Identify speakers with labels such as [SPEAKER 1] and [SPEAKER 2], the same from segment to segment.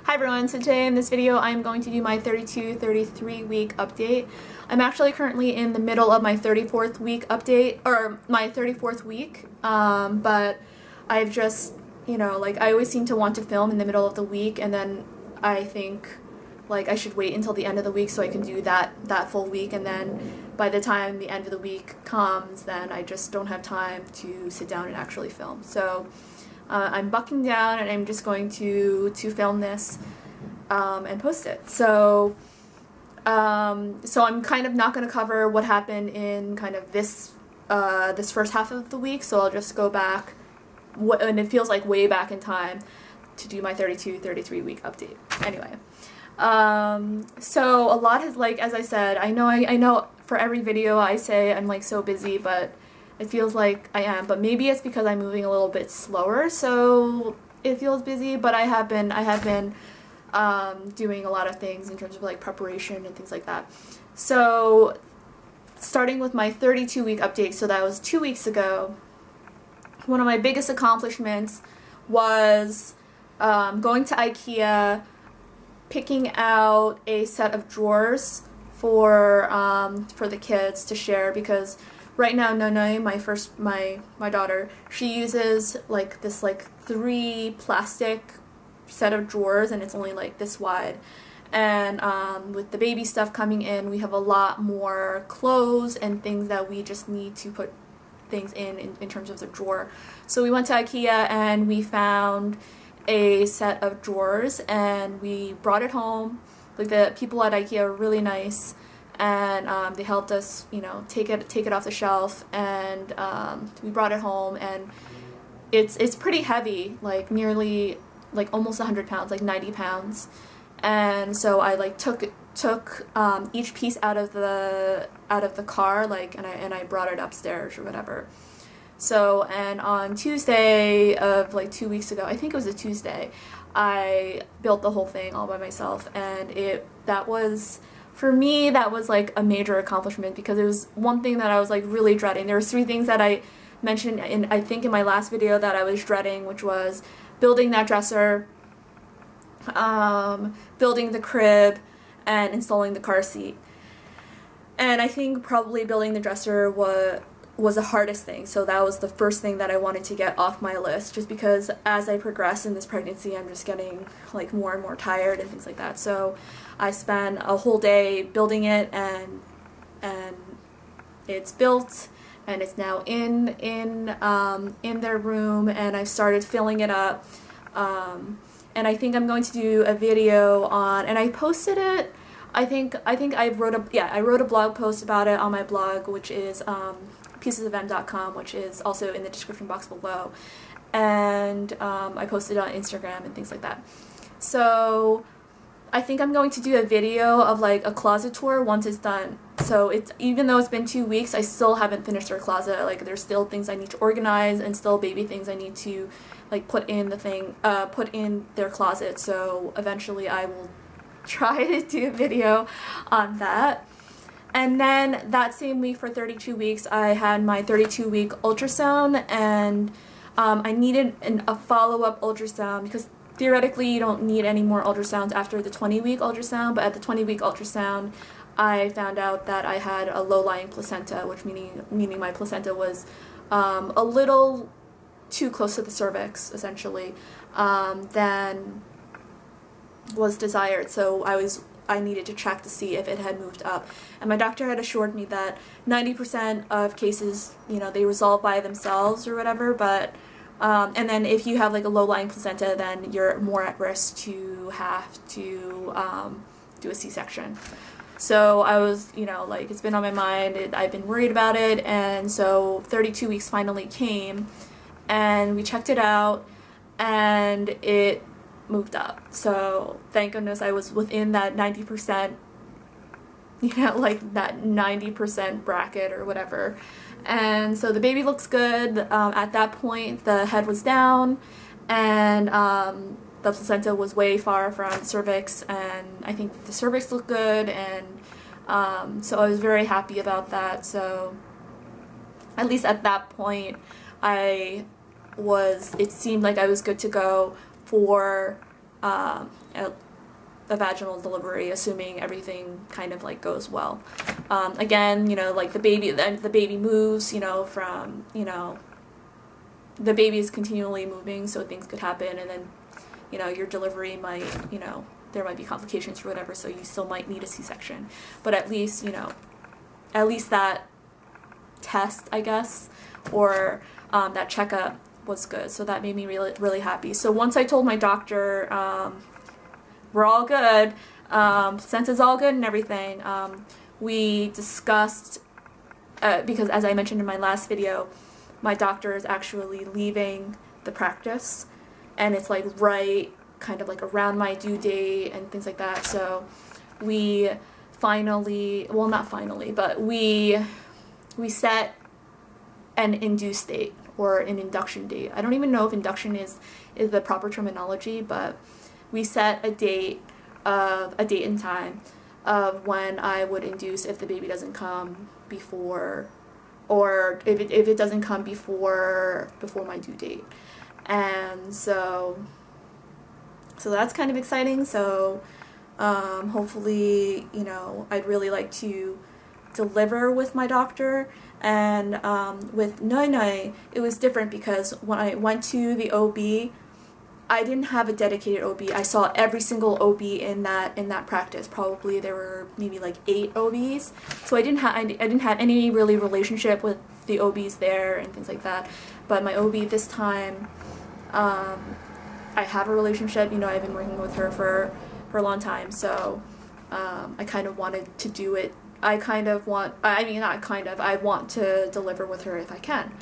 [SPEAKER 1] Hi everyone, so today in this video I'm going to do my 32-33 week update. I'm actually currently in the middle of my 34th week update, or my 34th week, but I've just, I always seem to want to film in the middle of the week, and then I think I should wait until the end of the week so I can do that full week, and then by the time the end of the week comes, then I just don't have time to sit down and actually film. So I'm bucking down and I'm just going to film this and post it. So I'm kind of not going to cover what happened in kind of this first half of the week, so I'll just go back, and it feels like way back in time, to do my 32-33 week update. Anyway, so a lot has, as I said, I know for every video I say I'm so busy, but it feels like I am, but maybe it's because I'm moving a little bit slower, so it feels busy. But I have been doing a lot of things in terms of preparation and things like that. So starting with my 32-week update, so that was 2 weeks ago, one of my biggest accomplishments was going to IKEA, picking out a set of drawers for the kids to share, because right now, Nonoi, my daughter, she uses this 3 plastic set of drawers, and it's only this wide. And with the baby stuff coming in, we have a lot more clothes and things that we just need to put things in terms of the drawer. So we went to IKEA and we found a set of drawers, and we brought it home. The people at IKEA are really nice, and they helped us, take it off the shelf, and we brought it home, and it's pretty heavy, nearly almost 100 pounds, 90 pounds. And so I took each piece out of the car, and I brought it upstairs or whatever. So, and on Tuesday of 2 weeks ago, I think it was a Tuesday, I built the whole thing all by myself, and for me, that was a major accomplishment, because it was one thing that I was really dreading. There were 3 things that I mentioned I think in my last video that I was dreading, which was building that dresser, building the crib, and installing the car seat. And I think probably building the dresser was the hardest thing, so that was the first thing that I wanted to get off my list, just because as I progress in this pregnancy, I'm just getting more and more tired and things like that. So I spent a whole day building it, and it's built, and it's now in their room, and I've started filling it up, and I think I'm going to do a video on, and I posted it, I think I wrote a blog post about it on my blog, which is piecesofm.com, which is also in the description box below, and I posted it on Instagram and things like that. So I think I'm going to do a video of a closet tour once it's done. So even though it's been 2 weeks, I still haven't finished their closet. There's still things I need to organize, and still baby things I need to put in their closet. So eventually I will try to do a video on that. And then that same week, for 32 weeks, I had my 32-week ultrasound, and I needed a follow-up ultrasound, because theoretically you don't need any more ultrasounds after the 20-week ultrasound, but at the 20-week ultrasound I found out that I had a low-lying placenta, which meaning my placenta was a little too close to the cervix, essentially, than was desired. So I needed to check to see if it had moved up, and my doctor had assured me that 90% of cases, they resolve by themselves or whatever, but and then if you have a low-lying placenta, then you're more at risk to have to do a C-section. So I was, it's been on my mind, I've been worried about it, and so 32 weeks finally came, and we checked it out, and it moved up. So thank goodness I was within that 90%, that 90% bracket or whatever. And so the baby looks good. At that point the head was down, and the placenta was way far from the cervix, and I think the cervix looked good, and so I was very happy about that. So at least at that point it seemed like I was good to go for a vaginal delivery, assuming everything kind of like goes well. Again, you know, like the baby moves, you know, from, you know, the baby is continually moving, so things could happen, and then, you know, your delivery might, you know, there might be complications or whatever, so you still might need a C-section. But at least, you know, at least that test, I guess, or that checkup was good, so that made me really, really happy. So once I told my doctor, we're all good, since it's all good and everything, we discussed, because as I mentioned in my last video, my doctor is actually leaving the practice, and it's like right kind of like around my due date and things like that. So we finally, well, not finally, but we set an induced date or an induction date. I don't even know if induction is the proper terminology, but we set a date and time of when I would induce if the baby doesn't come before, or if it doesn't come before my due date. And so that's kind of exciting. So hopefully, you know, I'd really like to deliver with my doctor. And with Noi, it was different because when I went to the OB, I didn't have a dedicated OB. I saw every single OB in that practice. Probably there were maybe like 8 OBs. So I didn't have any really relationship with the OBs there and things like that. But my OB this time, I have a relationship. You know, I've been working with her for a long time. So I kind of wanted to do it. I want to deliver with her if I can.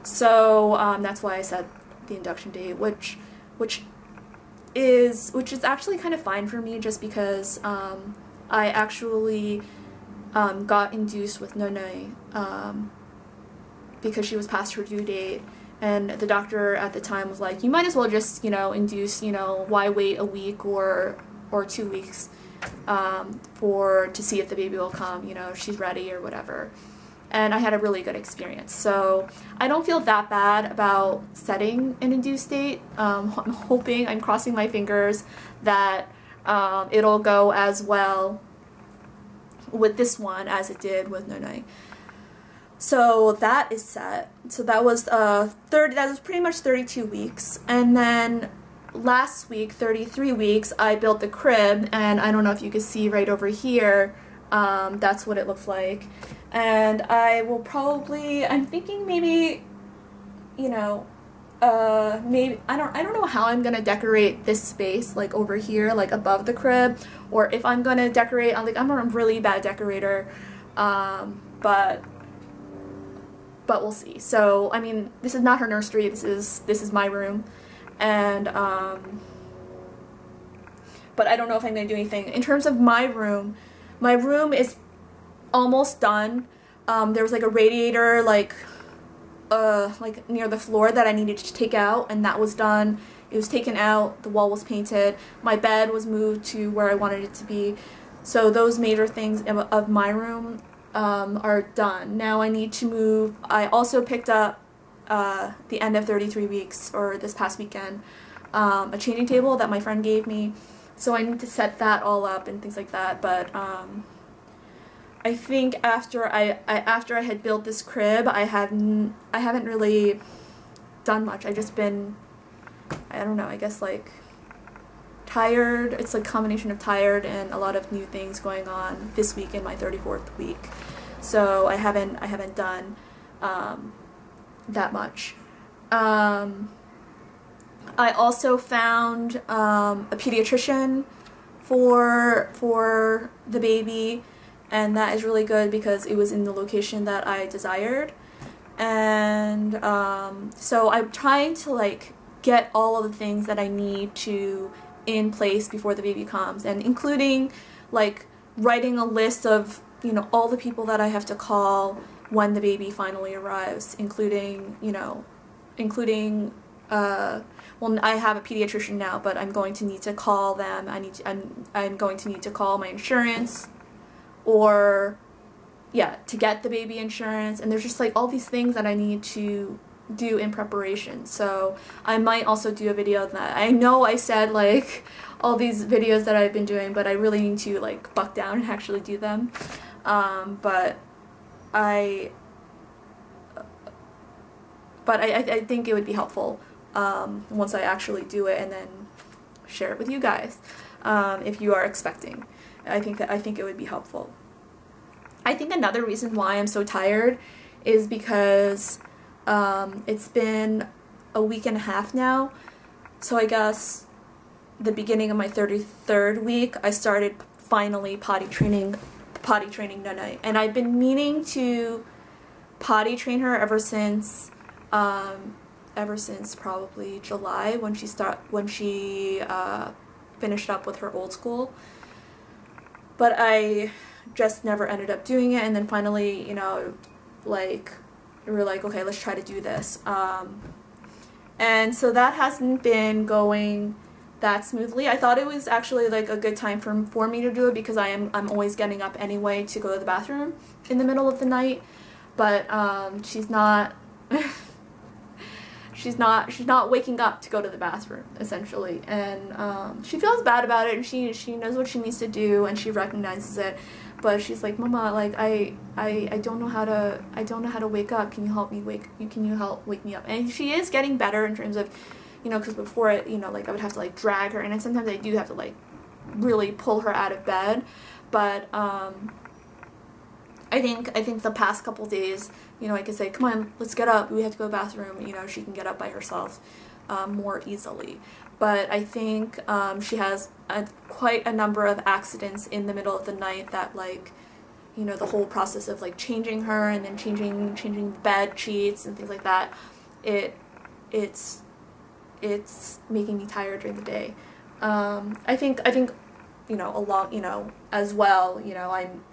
[SPEAKER 1] So that's why I set the induction date, which is actually kind of fine for me, just because I actually got induced with Nonoi because she was past her due date, and the doctor at the time was like, you might as well just, you know, induce, you know, why wait a week or 2 weeks to see if the baby will come, you know, if she's ready or whatever. And I had a really good experience. So I don't feel that bad about setting an induced date. I'm crossing my fingers that it'll go as well with this one as it did with Nonoi. So that is set. So that was that was pretty much 32 weeks. And then last week, 33 weeks, I built the crib, and I don't know if you can see right over here, that's what it looks like. And I will probably, I'm thinking maybe, you know, maybe, I don't know how I'm gonna decorate this space, like over here, like above the crib, or if I'm gonna decorate, I'm a really bad decorator, but we'll see. So, I mean, this is not her nursery, this is my room, and, but I don't know if I'm gonna do anything. In terms of my room is almost done. There was like a radiator like near the floor that I needed to take out, and that was done. It was taken out, the wall was painted, my bed was moved to where I wanted it to be. So those major things of my room are done. Now I need to move. I also picked up the end of 33 weeks, or this past weekend, a changing table that my friend gave me. So I need to set that all up and things like that. But I think after I had built this crib, I haven't really done much. I just been, I don't know, I guess like tired. It's like a combination of tired and a lot of new things going on this week in my 34th week. So I haven't done that much. I also found a pediatrician for the baby, and that is really good because it was in the location that I desired. And so I'm trying to like get all of the things that I need to in place before the baby comes, and including like writing a list of, you know, all the people that I have to call when the baby finally arrives, including, you know, well, I have a pediatrician now, but I'm going to need to call them. I'm going to need to call my insurance, or yeah, to get the baby insurance, and there's just like all these things that I need to do in preparation. So I might also do a video of that. I know I said like all these videos that I've been doing, but I really need to like buck down and actually do them. But I think it would be helpful once I actually do it and then share it with you guys if you are expecting. I think it would be helpful. I think another reason why I'm so tired is because it's been a week and a half now, so I guess the beginning of my 33rd week I started finally potty training Nonai, and I've been meaning to potty train her ever since probably July, when she finished up with her old school, but I just never ended up doing it. And then finally, you know, like we were like, okay, let's try to do this, and so that hasn't been going that smoothly. I thought it was actually like a good time for me to do it, because I'm always getting up anyway to go to the bathroom in the middle of the night, but she's not she's not waking up to go to the bathroom, essentially, and she feels bad about it, and she knows what she needs to do, and she recognizes it, but she's like, Mama, like I don't know how to wake up. Can you help wake me up? And she is getting better in terms of, you know, because before it, you know, like I would have to like drag her, and then sometimes I do have to like really pull her out of bed, but I think the past couple days, you know, I can say, come on, let's get up, we have to go to the bathroom, you know, she can get up by herself more easily. But I think she has quite a number of accidents in the middle of the night that, like, you know, the whole process of like changing her and then changing bed sheets and things like that, it's making me tired during the day. I think you know, as well, you know, I'm,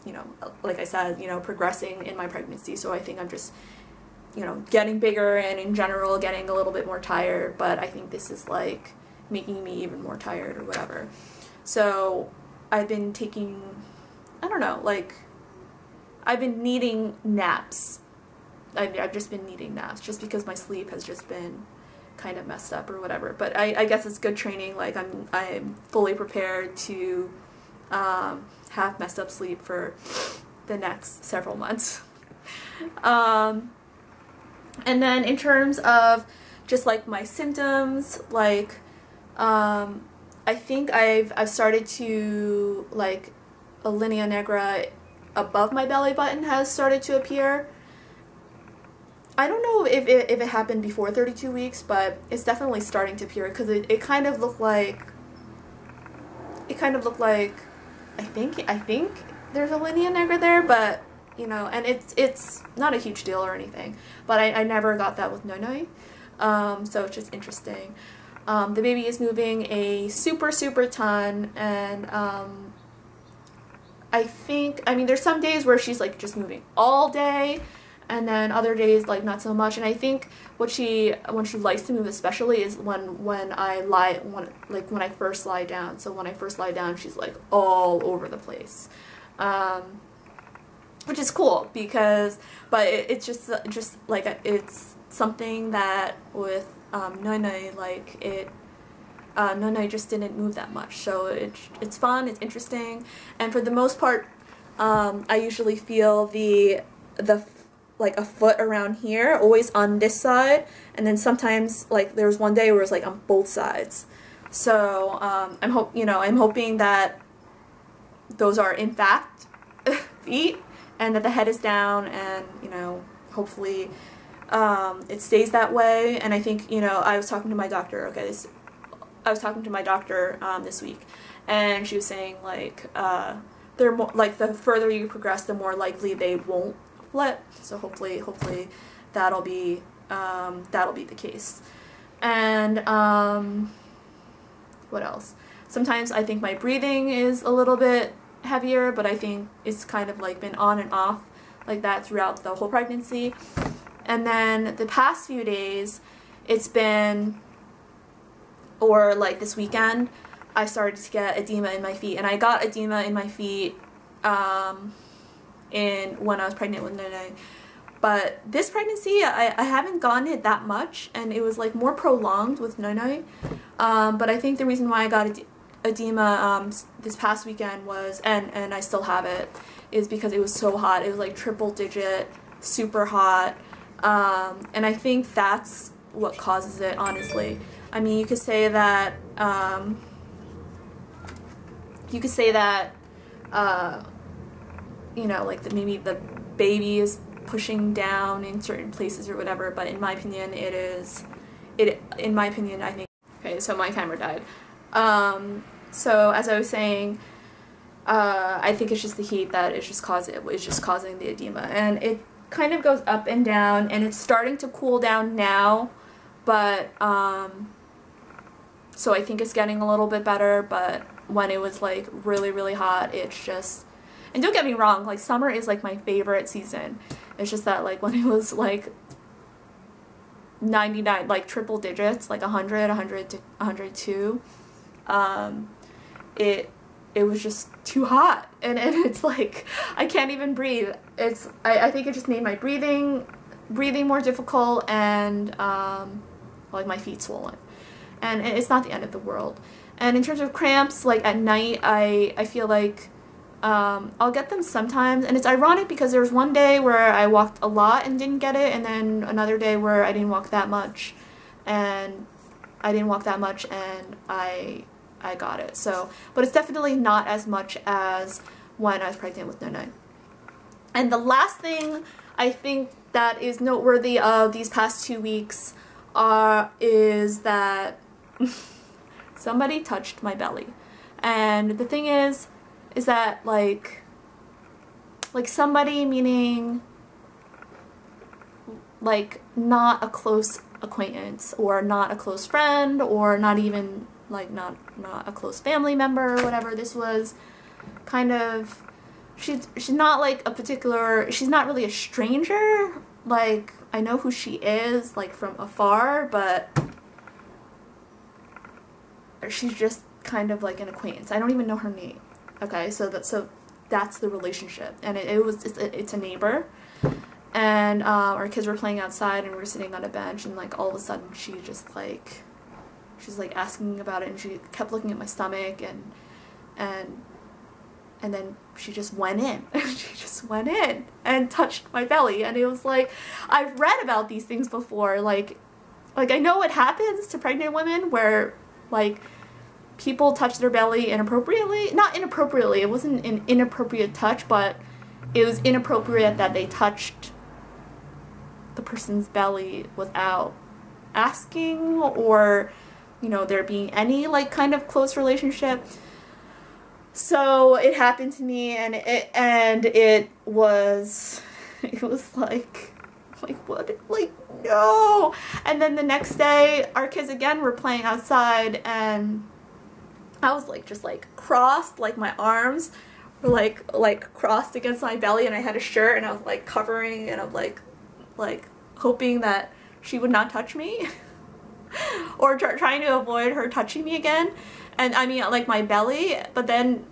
[SPEAKER 1] you know, like I said, you know, progressing in my pregnancy, so I think I'm just, you know, getting bigger and in general getting a little bit more tired, but I think this is like making me even more tired or whatever. So I've been taking, I don't know, like I've been needing naps. I've just been needing naps just because my sleep has just been kind of messed up or whatever, but I guess it's good training. Like I'm fully prepared to have messed up sleep for the next several months. And then in terms of just like my symptoms, like I think I've started to, like, a linea negra above my belly button has started to appear. I don't know if it happened before 32 weeks, but it's definitely starting to appear, because it kind of looked like I think there's a linea negra there, but you know, and it's not a huge deal or anything, but I never got that with Nonoi, so it's just interesting. The baby is moving a super ton, and I mean there's some days where she's like just moving all day, and then other days like not so much. And I think when she likes to move especially is when I first lie down. So when I first lie down, she's like all over the place, which is cool, because it's just like it's something that with Nonai, like Nonai just didn't move that much, so it's fun, it's interesting, and for the most part I usually feel the like a foot around here, always on this side, and then sometimes like there was one day where it was like on both sides. So I'm hoping that those are in fact feet, and that the head is down, and you know, hopefully it stays that way. And I think, you know, I was talking to my doctor this week, and she was saying like they're more like the further you progress, the more likely they won't flip. So hopefully that'll be the case. And what else? Sometimes I think my breathing is a little bit heavier, but I think it's kind of like been on and off like that throughout the whole pregnancy. And then the past few days, it's been, or like this weekend, I started to get edema in my feet, and I got edema in my feet when I was pregnant with Nene. But this pregnancy, I haven't gotten it that much, and it was like more prolonged with Nene. But I think the reason why I got edema this past weekend was, and I still have it, is because it was so hot. It was like triple digit, super hot, and I think that's what causes it, honestly. I mean, you could say that, you know, like maybe the baby is pushing down in certain places or whatever, but in my opinion, I think, okay, so my camera died. So as I was saying, I think it's just the heat that is just causing the edema, and it kind of goes up and down, and it's starting to cool down now, but, so I think it's getting a little bit better, but when it was like really, really hot, it's just, and don't get me wrong, like summer is like my favorite season. It's just that like when it was like 99, like triple digits, like 100 to 102, it was just too hot, and it's like I can't even breathe. I think it just made my breathing more difficult, and like my feet swollen, and it's not the end of the world. And in terms of cramps, like at night, I feel like I'll get them sometimes, and it's ironic because there was one day where I walked a lot and didn't get it, and then another day where I didn't walk that much, and I got it. So, but it's definitely not as much as when I was pregnant with Nana. And the last thing I think that is noteworthy of these past 2 weeks is that somebody touched my belly. And the thing is that like somebody, meaning like not a close acquaintance, or not a close friend, or not even like not a close family member or whatever. This was kind of, she's not like a particular, she's not really a stranger. Like I know who she is like from afar, but she's just kind of like an acquaintance. I don't even know her name. Okay, so that's the relationship, and it's a neighbor, and our kids were playing outside, and we were sitting on a bench, and like all of a sudden she's like asking about it, and she kept looking at my stomach, and then she just went in. She just went in and touched my belly, and it was like, I've read about these things before, like I know what happens to pregnant women where like people touch their belly inappropriately. Not inappropriately, it wasn't an inappropriate touch, but it was inappropriate that they touched the person's belly without asking, or you know, there being any like kind of close relationship. So it happened to me, and it was like what, like no. And then the next day our kids again were playing outside, and I was like just like crossed, like my arms were like crossed against my belly, and I had a shirt, and I was like covering, and I'm like hoping that she would not touch me. Or trying to avoid her touching me again. And I mean like my belly, but then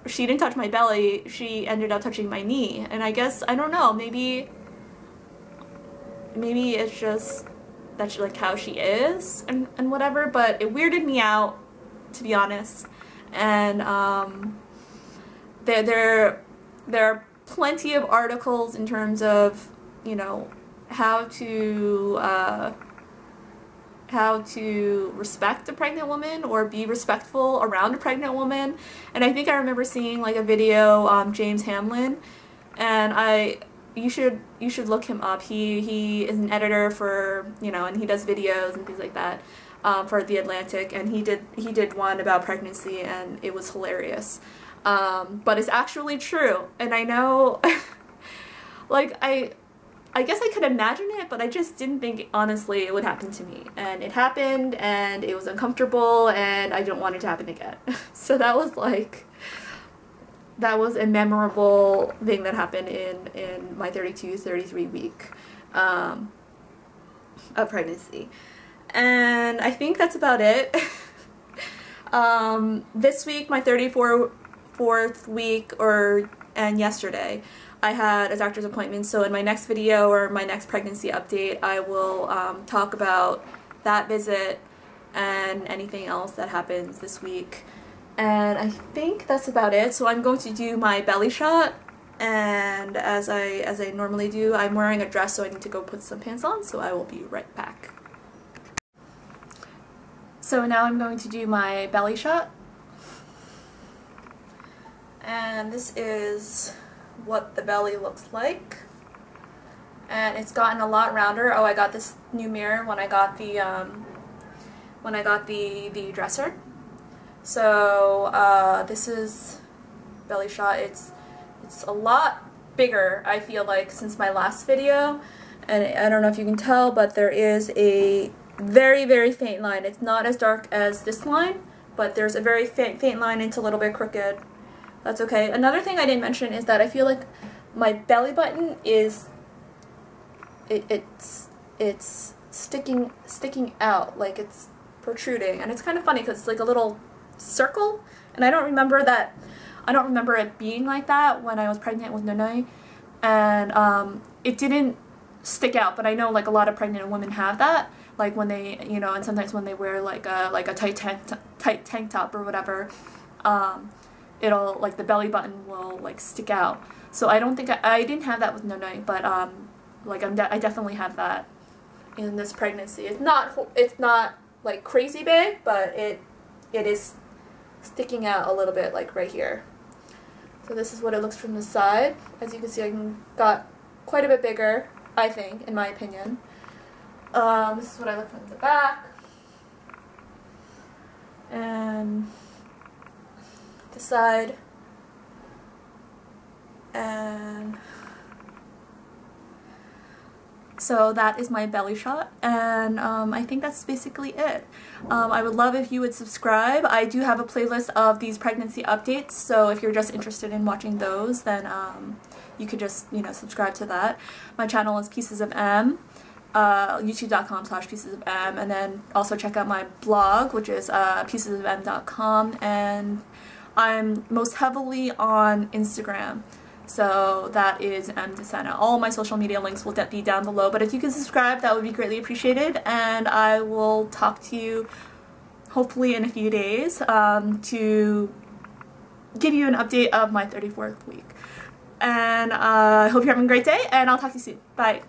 [SPEAKER 1] she didn't touch my belly, she ended up touching my knee. And I guess, I don't know, maybe it's just that's like how she is and whatever, but it weirded me out, to be honest. And there are plenty of articles in terms of, you know, how to respect a pregnant woman or be respectful around a pregnant woman. And I think I remember seeing like a video, James Hamlin, and you should look him up. He is an editor for, you know, and he does videos and things like that for The Atlantic, and he did one about pregnancy, and it was hilarious. But it's actually true, and I know like I guess I could imagine it, but I just didn't think, honestly, it would happen to me. And it happened, and it was uncomfortable, and I don't want it to happen again. So that was a memorable thing that happened in my 33 week of pregnancy. And I think that's about it. This week, my 34th week, and yesterday, I had a doctor's appointment, so in my next video or my next pregnancy update, I will talk about that visit and anything else that happens this week. And I think that's about it. So I'm going to do my belly shot, and as I normally do, I'm wearing a dress, so I need to go put some pants on, so I will be right back. So now I'm going to do my belly shot, and this is what the belly looks like, and it's gotten a lot rounder. Oh, I got this new mirror when I got the dresser. So this is belly shot. It's a lot bigger, I feel like, since my last video, and I don't know if you can tell, but there is a very, very faint line. It's not as dark as this line, but there's a very faint line. It's a little bit crooked. That's okay. Another thing I didn't mention is that I feel like my belly button is it's sticking out, like it's protruding, and it's kind of funny because it's like a little circle, and I don't remember it being like that when I was pregnant with Nunay, and it didn't stick out, but I know like a lot of pregnant women have that, like when they, you know, and sometimes when they wear like a tight tank top or whatever, it'll, like, the belly button will like stick out. So I don't think I didn't have that with Nunay, but like I definitely have that in this pregnancy. It's not like crazy big, but it is sticking out a little bit, like right here. So this is what it looks from the side. As you can see, I got quite a bit bigger, I think, in my opinion. This is what I look from the back. And the side. And so that is my belly shot, and I think that's basically it. I would love if you would subscribe. I do have a playlist of these pregnancy updates, so if you're just interested in watching those, then you could just, you know, subscribe to that. My channel is Pieces of M, youtube.com/piecesofm, and then also check out my blog, which is piecesofm.com, and I'm most heavily on Instagram. So that is MDesena. All my social media links will be down below, but if you can subscribe, that would be greatly appreciated, and I will talk to you hopefully in a few days to give you an update of my 34th week. And I hope you're having a great day, and I'll talk to you soon. Bye.